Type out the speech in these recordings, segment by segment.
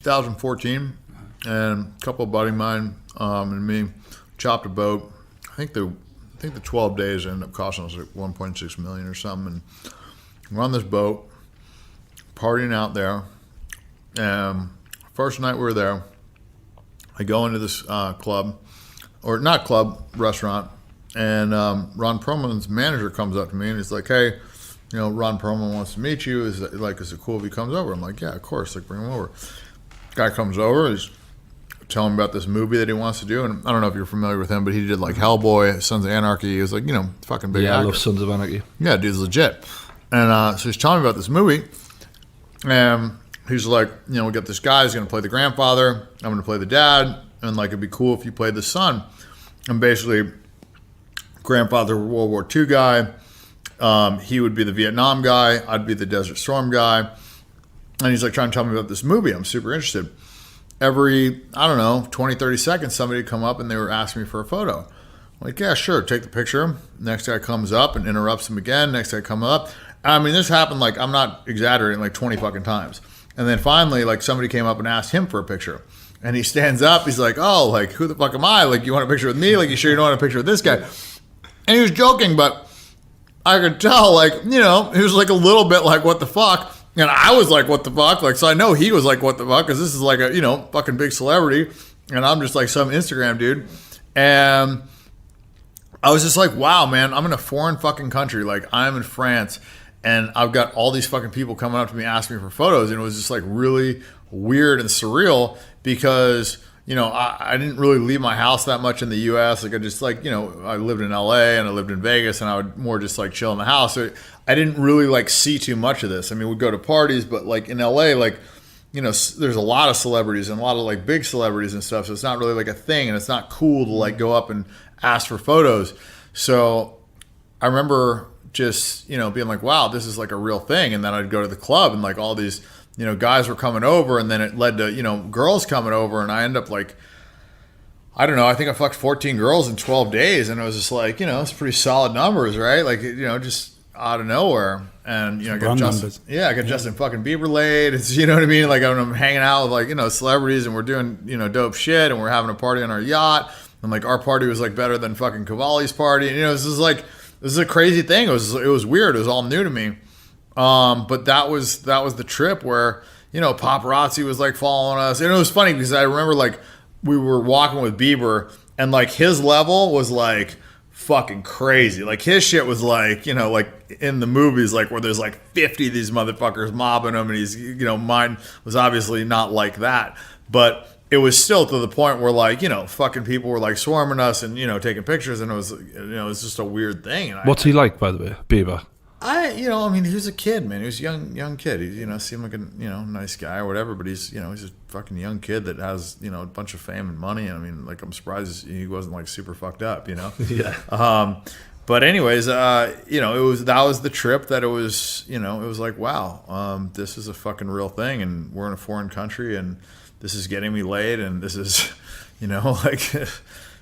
2014, and a couple of buddy of mine and me chopped a boat. I think the 12 days ended up costing us like 1.6 million or something. And we're on this boat, partying out there. And first night we were there, I go into this club, or not club, restaurant, and Ron Perlman's manager comes up to me and he's like, "Hey, Ron Perlman wants to meet you. Is it cool if he comes over?" I'm like, "Yeah, of course. Like, bring him over." Guy comes over, he's telling me about this movie that he wants to do, and I don't know if you're familiar with him, but he did like Hellboy, Sons of Anarchy. He was like, fucking big actor. I love Sons of Anarchy. Yeah, dude's legit. And so he's telling me about this movie, and he's like, we got this guy who's going to play the grandfather, I'm going to play the dad, and like it'd be cool if you played the son. And basically, grandfather World War II guy, he would be the Vietnam guy, I'd be the Desert Storm guy. And he's like trying to tell me about this movie. I'm super interested. Every, 20, 30 seconds, somebody would come up and they were asking me for a photo. I'm like, yeah, sure, take the picture. Next guy comes up and interrupts him again. Next guy comes up. I mean, this happened like, I'm not exaggerating, like 20 fucking times. And then finally, like somebody came up and asked him for a picture. And he stands up, he's like, oh, like who the fuck am I? Like, you want a picture with me? Like, you sure you don't want a picture with this guy? And he was joking, but I could tell, like, he was like a little bit like, what the fuck? And I was like, what the fuck? Like, so I know he was like, what the fuck? Because this is like a, fucking big celebrity. And I'm just like some Instagram dude. And I was just like, wow, man, I'm in a foreign fucking country. Like, I'm in France. And I've got all these fucking people coming up to me asking me for photos. And it was just like really weird and surreal because, I didn't really leave my house that much in the U.S. Like I just like, I lived in L.A. and I lived in Vegas and I would more just like chill in the house. So I didn't really like see too much of this. I mean, we'd go to parties, but like in L.A., like, there's a lot of celebrities and a lot of like big celebrities and stuff. So it's not really like a thing and it's not cool to like go up and ask for photos. So I remember just, being like, wow, this is like a real thing. And then I'd go to the club and like all these, guys were coming over and then it led to, girls coming over and I end up like, I don't know, I think I fucked 14 girls in 12 days and it was just like, it's pretty solid numbers, right? Like, just out of nowhere. And, I got Justin fucking Bieber laid. It's, you know what I mean? Like I'm hanging out with like, celebrities and we're doing, dope shit and we're having a party on our yacht. And like our party was like better than fucking Cavalli's party. And, this is a crazy thing. It was weird. It was all new to me. But that was the trip where, paparazzi was like following us. And it was funny because I remember like we were walking with Bieber and like his level was like fucking crazy. Like his shit was like, like in the movies, like where there's like 50 of these motherfuckers mobbing him and he's, mine was obviously not like that. But it was still to the point where like, fucking people were like swarming us and, taking pictures and it was just a weird thing. And what's he like, by the way, Bieber? he was a kid, man. He was a young kid. He, seemed like a, nice guy or whatever, but he's a fucking young kid that has, a bunch of fame and money. And I mean, like, I'm surprised he wasn't like super fucked up, Yeah. But anyways, that was the trip that it was, it was like, wow, this is a fucking real thing and we're in a foreign country and this is getting me laid and this is, like,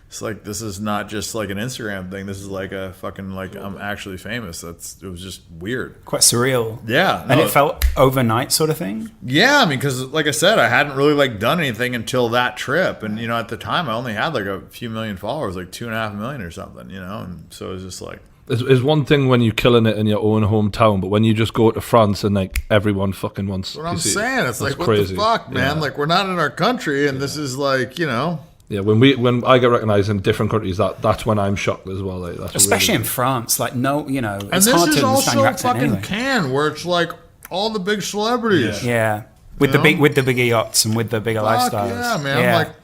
it's like, this is not just like an Instagram thing. This is like a fucking, like, I'm actually famous. It was just weird. Quite surreal. Yeah. No, and it felt overnight sort of thing? Yeah, I mean, because like I said, I hadn't really like done anything until that trip. And, at the time I only had like a few million followers, like 2.5 million or something, and so it was just like. It's one thing when you're killing it in your own hometown, but when you just go to France and like everyone fucking wants. That's what I'm saying. It's like, what crazy. The fuck, man? Yeah. Like, we're not in our country, and this is like, Yeah, when I get recognised in different countries, that's when I'm shocked as well. Like, that's especially really in France, like it's and hard this to is understand also your accent fucking anyway. Cannes, where it's like all the big celebrities. Yeah. With the bigger yachts and with the bigger lifestyles. Yeah, man. Yeah. Like,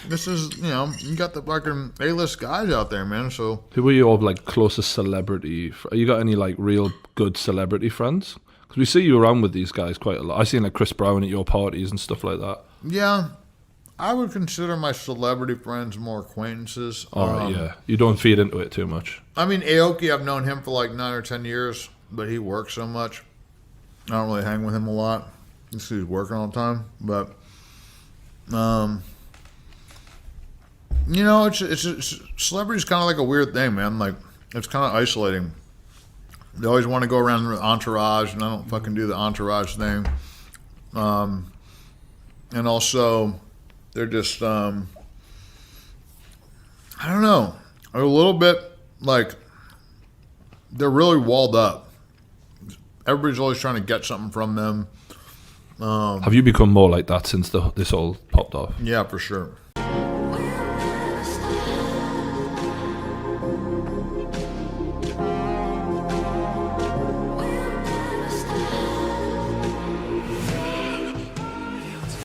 this is, you got the fucking A-list guys out there, man. So who were your like closest celebrity? You got any like real good celebrity friends? Because we see you around with these guys quite a lot. I seen like Chris Brown at your parties and stuff like that. Yeah, I would consider my celebrity friends more acquaintances. All right, yeah. You don't feed into it too much. I mean, Aoki, I've known him for like 9 or 10 years, but he works so much. I don't really hang with him a lot. He's working all the time, but it's celebrity's kind of like a weird thing, man. Like, it's kind of isolating. They always want to go around with entourage, and I don't fucking do the entourage thing. and also they're just I don't know, a little bit like they're really walled up. Everybody's always trying to get something from them. Have you become more like that since this all popped off? Yeah, for sure.